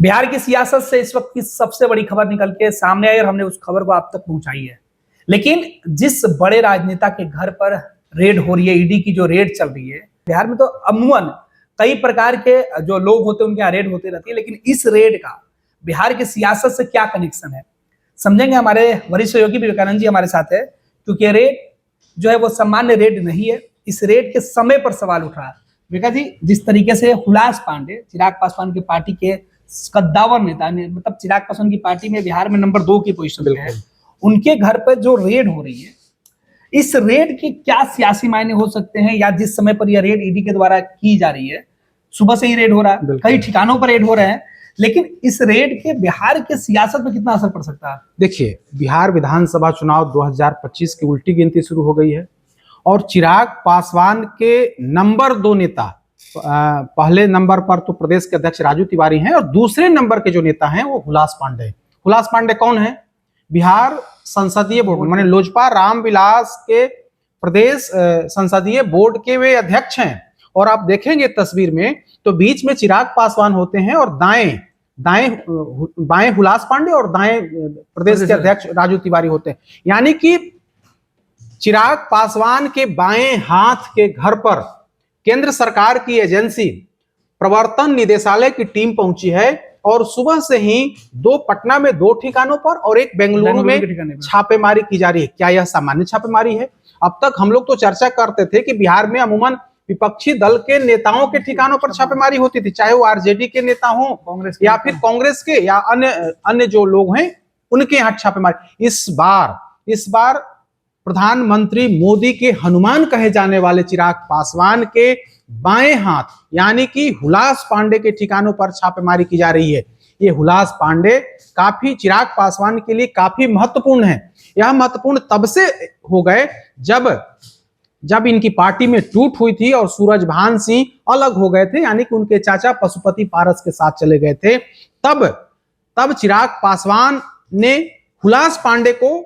बिहार की सियासत से इस वक्त की सबसे बड़ी खबर निकल के सामने आई और हमने उस खबर को आप तक पहुंचाई है। लेकिन जिस बड़े राजनेता के घर पर रेड हो रही है, ईडी की जो रेड चल रही है, बिहार में तो अमूमन कई प्रकार के जो लोग होते हैं उनके यहाँ रेड होती रहती है, लेकिन इस रेड का बिहार की सियासत से क्या कनेक्शन है समझेंगे। हमारे वरिष्ठ सहयोगी विवेकानंद जी हमारे साथ है, क्योंकि रेड जो है वो सामान्य रेड नहीं है। इस रेड के समय पर सवाल उठ रहा है। विवेका जी, जिस तरीके से हुलास पांडे, चिराग पासवान की पार्टी के कद्दावर नेता, मतलब चिराग पासवान की पार्टी में बिहार में नंबर 2 की पोजीशन पे है, उनके घर पर जो रेड हो रही है, इस रेड के क्या सियासी मायने हो सकते हैं? या जिस समय पर यह रेड ईडी के द्वारा की जा रही है, सुबह से ही रेड हो रहा है, कई ठिकानों पर रेड हो रहे हैं, लेकिन इस रेड के बिहार के सियासत में कितना असर पड़ सकता है? देखिए, बिहार विधानसभा चुनाव 2025 की उल्टी गिनती शुरू हो गई है और चिराग पासवान के नंबर 2 नेता, पहले नंबर पर तो प्रदेश के अध्यक्ष राजू तिवारी हैं और दूसरे नंबर के जो नेता हैं वो हुलास पांडे। हुलास पांडे कौन है? बिहार संसदीय बोर्ड माने लोजपा रामविलास के प्रदेश संसदीय बोर्ड के वे अध्यक्ष हैं। और आप देखेंगे तस्वीर में तो बीच में चिराग पासवान होते हैं और बाएं हुलास पांडे और दाएं प्रदेश के अध्यक्ष राजू तिवारी होते हैं। यानी कि चिराग पासवान के बाएं हाथ के घर पर केंद्र सरकार की एजेंसी प्रवर्तन निदेशालय की टीम पहुंची है और सुबह से ही पटना में 2 ठिकानों पर और एक बेंगलुरु में छापेमारी की जा रही है। क्या यह सामान्य छापेमारी है? अब तक हम लोग तो चर्चा करते थे कि बिहार में अमूमन विपक्षी दल के नेताओं के ठिकानों पर छापेमारी होती थी, चाहे वो आरजेडी के नेता हो या फिर कांग्रेस के या अन्य जो लोग हैं उनके यहाँ छापेमारी। इस बार प्रधानमंत्री मोदी के हनुमान कहे जाने वाले चिराग पासवान के बाएं हाथ यानी कि हुलास पांडे के ठिकानों पर छापेमारी की जा रही है। ये हुलास पांडे काफी चिराग पासवान के लिए काफी महत्वपूर्ण है। यह महत्वपूर्ण तब से हो गए जब इनकी पार्टी में टूट हुई थी और सूरजभान सिंह अलग हो गए थे, यानी कि उनके चाचा पशुपति पारस के साथ चले गए थे। तब चिराग पासवान ने हुलास पांडे को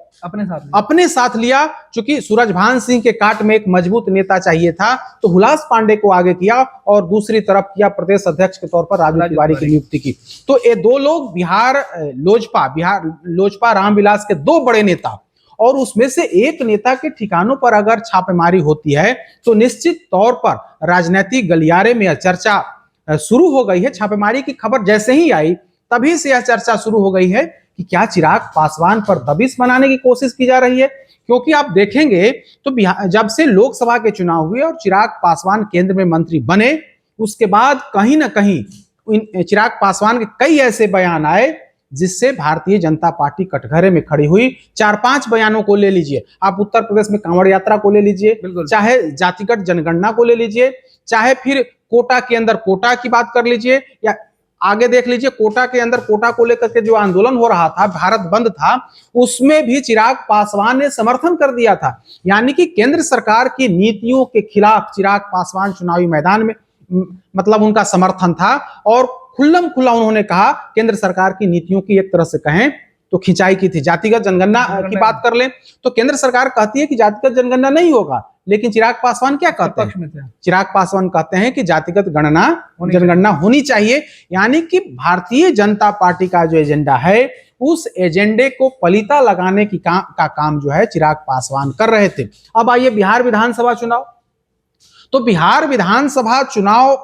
अपने साथ लिया। चूंकि सूरजभान सिंह के काट में एक मजबूत नेता चाहिए था, तो हुलास पांडे को आगे किया और दूसरी तरफ किया प्रदेश अध्यक्ष के तौर पर राजू तिवारी की नियुक्ति की। तो ये 2 लोग बिहार लोजपा रामविलास के 2 बड़े नेता, और उसमें से एक नेता के ठिकानों पर अगर छापेमारी होती है तो निश्चित तौर पर राजनीतिक गलियारे में यह चर्चा शुरू हो गई है। छापेमारी की खबर जैसे ही आई तभी से यह चर्चा शुरू हो गई है कि क्या चिराग पासवान पर दबिश बनाने की कोशिश की जा रही है। क्योंकि आप देखेंगे तो जब से लोकसभा के चुनाव हुए और चिराग पासवान केंद्र में मंत्री बने, उसके बाद कहीं ना कहीं चिराग पासवान के कई ऐसे बयान आए जिससे भारतीय जनता पार्टी कटघरे में खड़ी हुई। 4-5 बयानों को ले लीजिए, आप उत्तर प्रदेश में कांवड़ यात्रा को ले लीजिए, चाहे जातिगत जनगणना को ले लीजिए, चाहे फिर कोटा के अंदर कोटा की बात कर लीजिए, या आगे देख लीजिए कोटा के अंदर कोटा को लेकर के जो आंदोलन हो रहा था, भारत बंद था, उसमें भी चिराग पासवान ने समर्थन कर दिया था। यानी कि केंद्र सरकार की नीतियों के खिलाफ चिराग पासवान चुनावी मैदान में मतलब उनका समर्थन था और खुल्लम खुल्ला उन्होंने कहा केंद्र सरकार की नीतियों की एक तरह से कहें तो खिंचाई की थी। जातिगत जनगणना की बात कर लें तो केंद्र सरकार कहती है कि जातिगत जनगणना नहीं होगा, लेकिन चिराग पासवान क्या कहते हैं? चिराग पासवान कहते हैं कि जातिगत जनगणना होनी चाहिए। यानी कि भारतीय जनता पार्टी का जो एजेंडा है, उस एजेंडे को पलीता लगाने की का काम जो है चिराग पासवान कर रहे थे। अब आइए बिहार विधानसभा चुनाव। तो बिहार विधानसभा चुनाव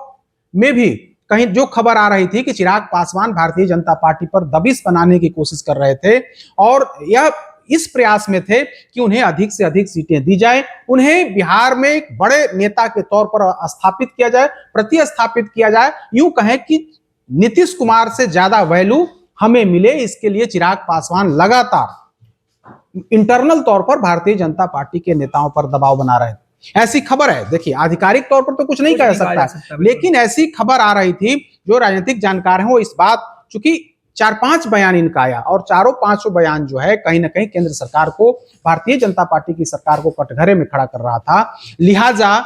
में भी कहीं जो खबर आ रही थी कि चिराग पासवान भारतीय जनता पार्टी पर दबिश बनाने की कोशिश कर रहे थे और यह इस प्रयास में थे कि उन्हें अधिक से अधिक सीटें दी जाए, उन्हें बिहार में एक बड़े नेता के तौर पर स्थापित किया जाए, प्रतिस्थापित किया जाए। यूं कहें कि नीतीश कुमार से ज्यादा वैल्यू हमें मिले, इसके लिए चिराग पासवान लगातार इंटरनल तौर पर भारतीय जनता पार्टी के नेताओं पर दबाव बना रहे थे। ऐसी खबर है। देखिए, आधिकारिक तौर पर तो कुछ नहीं कह सकता, लेकिन ऐसी खबर आ रही थी। जो राजनीतिक जानकार हैं वो इस बात, चूंकि 4-5 बयान इनका आया और 4-5 बयान जो है कहीं ना कहीं केंद्र सरकार को, भारतीय जनता पार्टी की सरकार को कटघरे में खड़ा कर रहा था। लिहाजा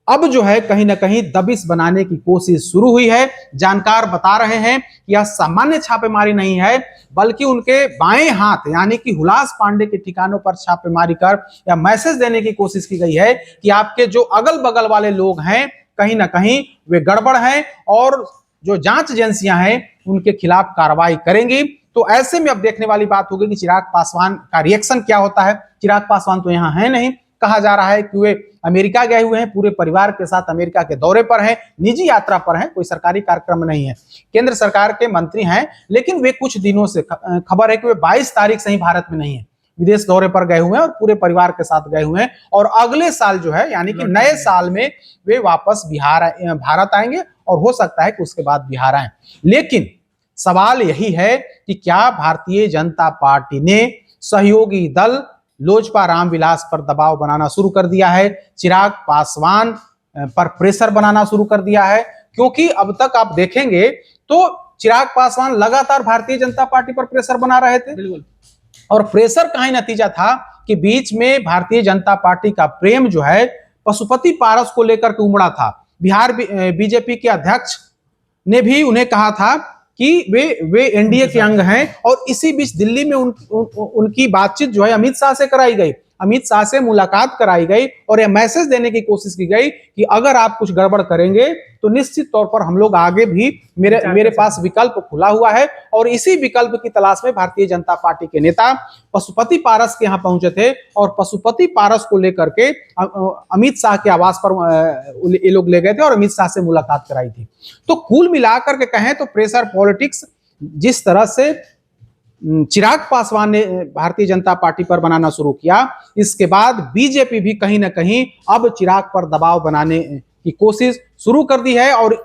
अब जो है कहीं ना कहीं दबिश बनाने की कोशिश शुरू हुई है। जानकार बता रहे हैं कि यह सामान्य छापेमारी नहीं है, बल्कि उनके बाएं हाथ यानी कि हुलास पांडे के ठिकानों पर छापेमारी कर या मैसेज देने की कोशिश की गई है कि आपके जो अगल बगल वाले लोग हैं कहीं ना कहीं वे गड़बड़ हैं और जो जांच एजेंसियां हैं उनके खिलाफ कार्रवाई करेंगी। तो ऐसे में अब देखने वाली बात होगी कि चिराग पासवान का रिएक्शन क्या होता है। चिराग पासवान तो यहाँ है नहीं, कहा जा रहा है कि वे अमेरिका गए हुए हैं, पूरे परिवार के साथ अमेरिका के दौरे पर हैं, निजी यात्रा पर हैं, कोई सरकारी कार्यक्रम नहीं है। केंद्र सरकार के मंत्री हैं, लेकिन वे कुछ दिनों से खबर है कि वे 22 तारीख से ही भारत में नहीं है, विदेश दौरे पर गए हुए हैं और पूरे परिवार के साथ गए हुए हैं। और अगले साल जो है यानी कि नए साल में वे वापस भारत आएंगे और हो सकता है कि उसके बाद बिहार आए। लेकिन सवाल यही है कि क्या भारतीय जनता पार्टी ने सहयोगी दल लोजपा रामविलास पर दबाव बनाना शुरू कर दिया है, चिराग पासवान पर प्रेशर बनाना शुरू कर दिया है? क्योंकि अब तक आप देखेंगे तो चिराग पासवान लगातार भारतीय जनता पार्टी पर प्रेशर बना रहे थे। बिल्कुल। और प्रेशर का ही नतीजा था कि बीच में भारतीय जनता पार्टी का प्रेम जो है पशुपति पारस को लेकर के उमड़ा था। बिहार बीजेपी के अध्यक्ष ने भी उन्हें कहा था कि वे एनडीए के अंग हैं। और इसी बीच दिल्ली में उनकी बातचीत जो है अमित शाह से कराई गई, अमित शाह से मुलाकात कराई गई और यह मैसेज देने की कोशिश की गई कि अगर आप कुछ गड़बड़ करेंगे तो निश्चित तौर पर हम लोग आगे भी मेरे पास विकल्प खुला हुआ है। और इसी विकल्प की तलाश में भारतीय जनता पार्टी के नेता पशुपति पारस के यहाँ पहुंचे थे और पशुपति पारस को लेकर के अमित शाह के आवास पर ये लोग ले गए थे और अमित शाह से मुलाकात कराई थी। तो कुल मिलाकर के कहें तो प्रेशर पॉलिटिक्स जिस तरह से चिराग पासवान ने भारतीय जनता पार्टी पर बनाना शुरू किया, इसके बाद बीजेपी भी कहीं ना कहीं अब चिराग पर दबाव बनाने की कोशिश शुरू कर दी है। और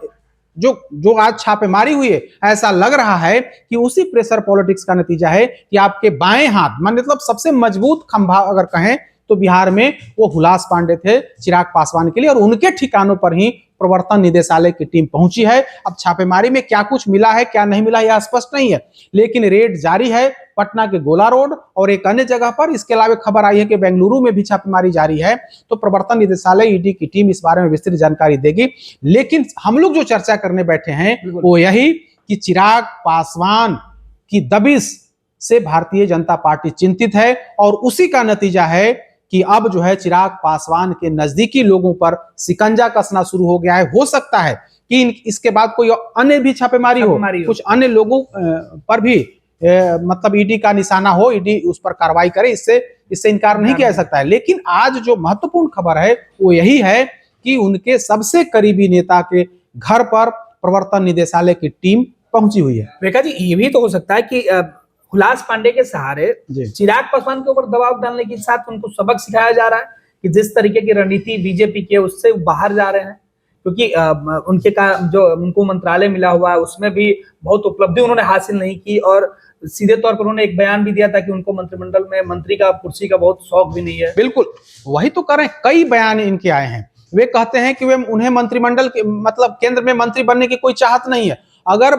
जो आज छापेमारी हुई है, ऐसा लग रहा है कि उसी प्रेशर पॉलिटिक्स का नतीजा है कि आपके बाएं हाथ मतलब सबसे मजबूत खंभा अगर कहें तो बिहार में वो हुलास पांडे थे चिराग पासवान के लिए, और उनके ठिकानों पर ही प्रवर्तन निदेशालय की टीम पहुंची है। अब छापेमारी में क्या कुछ मिला है क्या नहीं मिला यह स्पष्ट नहीं है, लेकिन रेड जारी है पटना के गोला रोड और एक अन्य जगह पर। इसके अलावा खबर आई है कि बेंगलुरु में भी छापेमारी जारी है। तो प्रवर्तन निदेशालय ईडी की टीम इस बारे में विस्तृत जानकारी देगी। लेकिन हम लोग जो चर्चा करने बैठे हैं वो यही कि चिराग पासवान की दबिश से भारतीय जनता पार्टी चिंतित है और उसी का नतीजा है कि अब जो है चिराग पासवान के नजदीकी लोगों पर शिकंजा कसना शुरू हो गया है। हो सकता है कि इसके बाद कोई अन्य भी छापेमारी हो, कुछ अन्य लोगों पर भी मतलब ईडी का निशाना हो, ईडी उस पर कार्रवाई करे, इससे इनकार नहीं किया जा सकता है। लेकिन आज जो महत्वपूर्ण खबर है वो यही है कि उनके सबसे करीबी नेता के घर पर प्रवर्तन निदेशालय की टीम पहुंची हुई है। रेखा जी, ये भी तो हो सकता है कि हुलास पांडे के सहारे चिराग पासवान के ऊपर दबाव डालने के साथ उनको सबक सिखाया जा रहा है कि जिस तरीके की रणनीति बीजेपी की है उससे बाहर जा रहे हैं। क्योंकि उनके का जो उनको मंत्रालय मिला हुआ है उसमें भी बहुत उपलब्धि उन्होंने हासिल नहीं की और सीधे तौर पर उन्होंने एक बयान भी दिया था कि उनको मंत्रिमंडल में मंत्री का कुर्सी का बहुत शौक भी नहीं है। बिल्कुल वही तो करें, कई बयान इनके आए हैं। वे कहते हैं कि वे उन्हें मंत्रिमंडल के मतलब केंद्र में मंत्री बनने की कोई चाहत नहीं है। अगर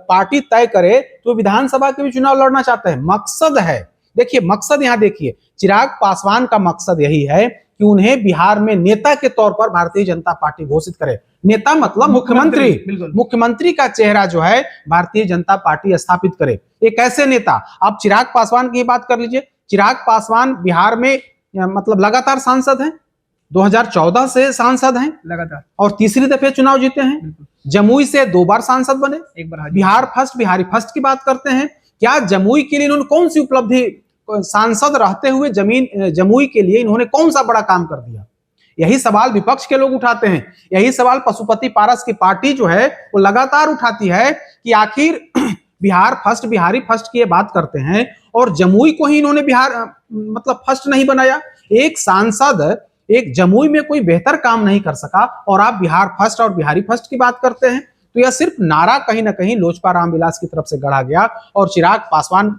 पार्टी तय करे तो विधानसभा के भी चुनाव लड़ना चाहते हैं। मकसद है, देखिए मकसद यहाँ देखिए, चिराग पासवान का मकसद यही है कि उन्हें बिहार में नेता के तौर पर भारतीय जनता पार्टी घोषित करे। नेता मतलब मुख्यमंत्री का चेहरा जो है भारतीय जनता पार्टी स्थापित करे। एक ऐसे नेता, आप चिराग पासवान की बात कर लीजिए। चिराग पासवान बिहार में मतलब लगातार सांसद हैं, 2014 से सांसद हैं लगातार और तीसरी दफे चुनाव जीते हैं। जमुई से 2 बार सांसद बने, एक बार बिहारी फर्स्ट की बात करते हैं। क्या जमुई के लिए इन्होंने कौन सी उपलब्धि, सांसद रहते हुए जमुई के लिए इन्होंने कौन सा बड़ा काम कर दिया? यही सवाल विपक्ष के लोग उठाते हैं। यही सवाल पशुपति पारस की पार्टी जो है वो लगातार उठाती है कि आखिर बिहारी फर्स्ट की ये बात करते हैं और जमुई को ही इन्होंने बिहार मतलब फर्स्ट नहीं बनाया। एक सांसद एक जमुई में कोई बेहतर काम नहीं कर सका और आप बिहार फर्स्ट और बिहारी फर्स्ट की बात करते हैं। तो यह सिर्फ नारा कहीं ना कहीं लोजपा रामविलास की तरफ से गढ़ा गया और चिराग पासवान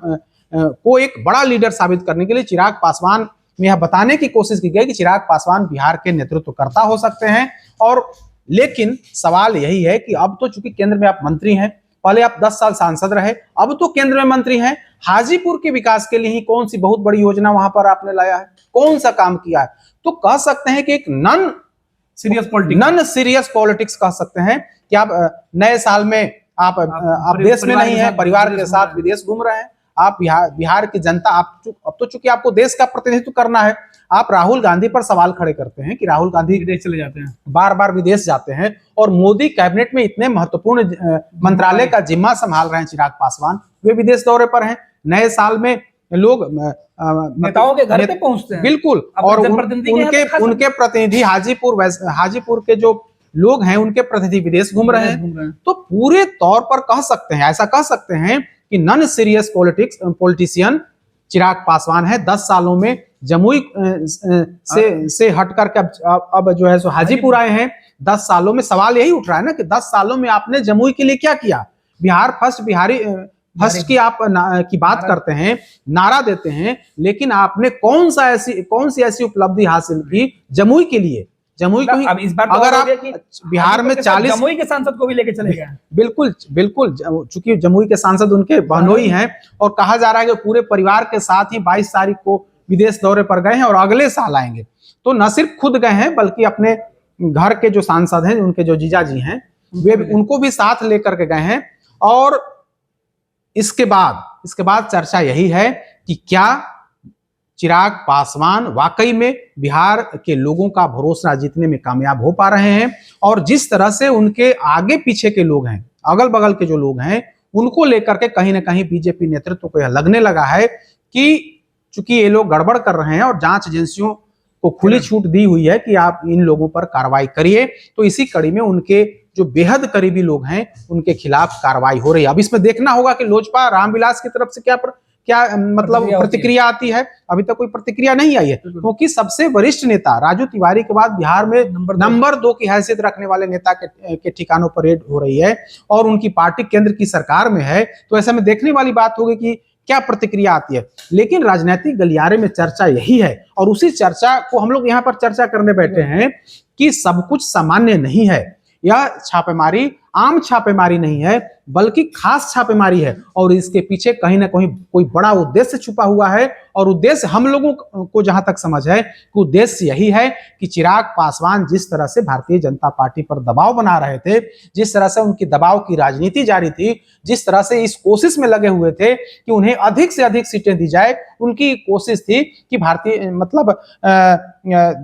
को एक बड़ा लीडर साबित करने के लिए चिराग पासवान में यह बताने की कोशिश की गई कि चिराग पासवान बिहार के नेतृत्वकर्ता हो सकते हैं। और लेकिन सवाल यही है कि अब तो चूंकि केंद्र में आप मंत्री हैं, पहले आप 10 साल सांसद रहे, अब तो केंद्र में मंत्री हैं, हाजीपुर के विकास के लिए ही कौन सी बहुत बड़ी योजना वहां पर आपने लाया है, कौन सा काम किया है? तो कह सकते हैं कि एक नन सीरियस पॉलिटिक्स कह सकते हैं कि आप नए साल में आप देश में नहीं है, परिवार के साथ विदेश घूम रहे हैं, आप बिहार की जनता, अब तो चूंकि आपको देश का प्रतिनिधित्व करना है, आप राहुल गांधी पर सवाल खड़े करते हैं कि राहुल गांधी विदेश चले जाते हैं, बार बार विदेश जाते हैं, और मोदी कैबिनेट में इतने महत्वपूर्ण मंत्रालय का जिम्मा संभाल रहे हैं चिराग पासवान, वे विदेश दौरे पर हैं। नए साल में लोग नेताओं के घर पे पहुंचते हैं, बिल्कुल, और उनके प्रतिनिधि हाजीपुर के जो लोग हैं, उनके प्रतिनिधि विदेश घूम रहे हैं। तो पूरे तौर पर कह सकते हैं, ऐसा कह सकते हैं कि non serious politician Chirag Paswan है। 10 सालों में जमुई से हट करके अब जो है सो हाजीपुर आए हैं। 10 सालों में सवाल यही उठ रहा है ना कि 10 सालों में आपने जमुई के लिए क्या किया? बिहार फर्स्ट की आप की बात करते हैं, नारा देते हैं, लेकिन आपने कौन सी ऐसी उपलब्धि हासिल की जमुई के लिए? जमुई को ही, अब इस बार अगर आप बिहार में 40 जमुई के सांसद को भी लेके चले गए, बिल्कुल, चूंकि जमुई के सांसद उनके बहनोई हैं, और कहा जा रहा है कि पूरे परिवार के साथ ही 22 तारीख को विदेश दौरे पर गए हैं और अगले साल आएंगे। तो न सिर्फ खुद गए हैं, बल्कि अपने घर के जो सांसद हैं, उनके जो जीजा जी हैं, वे उनको भी साथ लेकर के गए हैं। और इसके बाद चर्चा यही है कि क्या चिराग पासवान वाकई में बिहार के लोगों का भरोसा जीतने में कामयाब हो पा रहे हैं, और जिस तरह से उनके आगे पीछे के लोग हैं, अगल बगल के जो लोग हैं, उनको लेकर के कहीं ना कहीं बीजेपी नेतृत्व को यह लगने लगा है कि चूंकि ये लोग गड़बड़ कर रहे हैं और जांच एजेंसियों को खुली छूट दी हुई है कि आप इन लोगों पर कार्रवाई करिए, तो इसी कड़ी में उनके जो बेहद करीबी लोग हैं, उनके खिलाफ कार्रवाई हो रही है। अब इसमें देखना होगा कि लोजपा रामविलास की तरफ से क्या मतलब प्रतिक्रिया आती है। अभी तक कोई प्रतिक्रिया नहीं आई है, क्योंकि सबसे वरिष्ठ नेता राजू तिवारी के बाद बिहार में नंबर 2 की हैसियत रखने वाले नेता के ठिकानों पर रेड हो रही है, और उनकी पार्टी केंद्र की सरकार में है। तो ऐसे में देखने वाली बात होगी कि क्या प्रतिक्रिया आती है। लेकिन राजनीतिक गलियारे में चर्चा यही है, और उसी चर्चा को हम लोग यहाँ पर चर्चा करने बैठे हैं कि सब कुछ सामान्य नहीं है। यह छापेमारी आम छापेमारी नहीं है, बल्कि खास छापेमारी है, और इसके पीछे कहीं ना कहीं कोई बड़ा उद्देश्य छुपा हुआ है। और उद्देश्य हम लोगों को जहां तक समझ है कि उद्देश्य यही है कि चिराग पासवान जिस तरह से भारतीय जनता पार्टी पर दबाव बना रहे थे, जिस तरह से उनकी दबाव की राजनीति जारी थी, जिस तरह से इस कोशिश में लगे हुए थे कि उन्हें अधिक से अधिक सीटें दी जाए, उनकी कोशिश थी कि भारतीय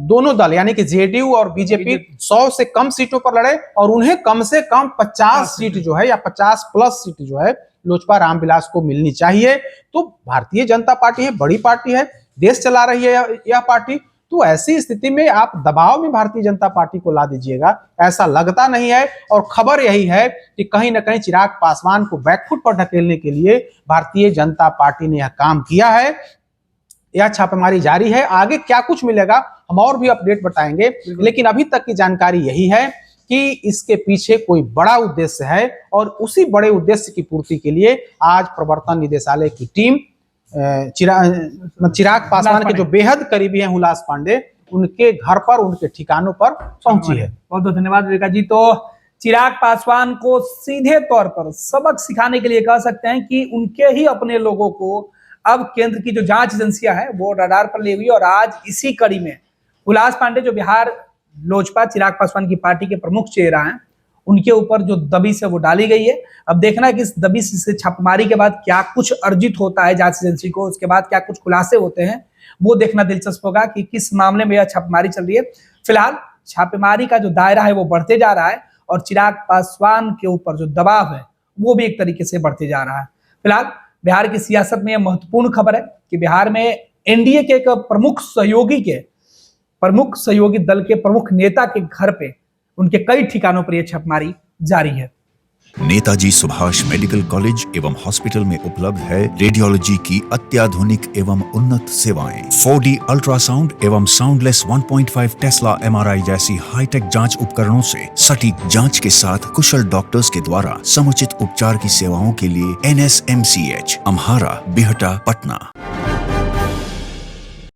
दोनों दल यानी कि जेडीयू और बीजेपी 100 से कम सीटों पर लड़े, और उन्हें कम से कम 50 सीट जो है, या 50+ सीट जो है, लोजपा रामविलास को मिलनी चाहिए। तो भारतीय जनता पार्टी है, बड़ी पार्टी है, देश चला रही है यह पार्टी। तो ऐसी स्थिति में आप दबाव में भारतीय जनता पार्टी को ला दीजिएगा, ऐसा लगता नहीं है। और खबर यही है कि कहीं ना कहीं चिराग पासवान को बैकफुट पर ढकेलने के लिए भारतीय जनता पार्टी ने यह काम किया है। यह छापेमारी जारी है, आगे क्या कुछ मिलेगा हम और भी अपडेट बताएंगे, लेकिन अभी तक की जानकारी यही है कि इसके पीछे कोई बड़ा उद्देश्य है, और उसी बड़े उद्देश्य की पूर्ति के लिए आज प्रवर्तन निदेशालय की टीम चिराग पासवान के जो बेहद करीबी हैं हुलास पांडे, उनके घर पर, उनके ठिकानों पर पहुंची है। बहुत बहुत धन्यवाद विवेका जी। तो चिराग पासवान को सीधे तौर पर सबक सिखाने के लिए कह सकते हैं कि उनके ही अपने लोगों को अब केंद्र की जो जांच एजेंसियां हैं वो रडार पर ले हुई, और आज इसी कड़ी में हुलास पांडे जो बिहार लोजपा चिराग पासवान की पार्टी के प्रमुख चेहरा हैं, उनके ऊपर जो दबिश है वो डाली गई है। अब देखना है कि इस दबिश से छापेमारी के बाद क्या कुछ अर्जित होता है जांच एजेंसी को, उसके बाद क्या कुछ खुलासे होते हैं, वो देखना दिलचस्प होगा कि किस मामले में यह छापेमारी चल रही है। फिलहाल छापेमारी का जो दायरा है वो बढ़ते जा रहा है, और चिराग पासवान के ऊपर जो दबाव है वो भी एक तरीके से बढ़ते जा रहा है। फिलहाल बिहार की सियासत में यह महत्वपूर्ण खबर है कि बिहार में एनडीए के एक प्रमुख सहयोगी दल के प्रमुख नेता के घर पे, उनके कई ठिकानों पर यह छापेमारी जारी है। नेताजी सुभाष मेडिकल कॉलेज एवं हॉस्पिटल में उपलब्ध है रेडियोलॉजी की अत्याधुनिक एवं उन्नत सेवाएं, 4D अल्ट्रासाउंड एवं साउंडलेस 1.5 टेस्ला MRI जैसी हाईटेक जांच उपकरणों से सटीक जांच के साथ कुशल डॉक्टर्स के द्वारा समुचित उपचार की सेवाओं के लिए NSMCH, अम्हारा, बिहटा, पटना।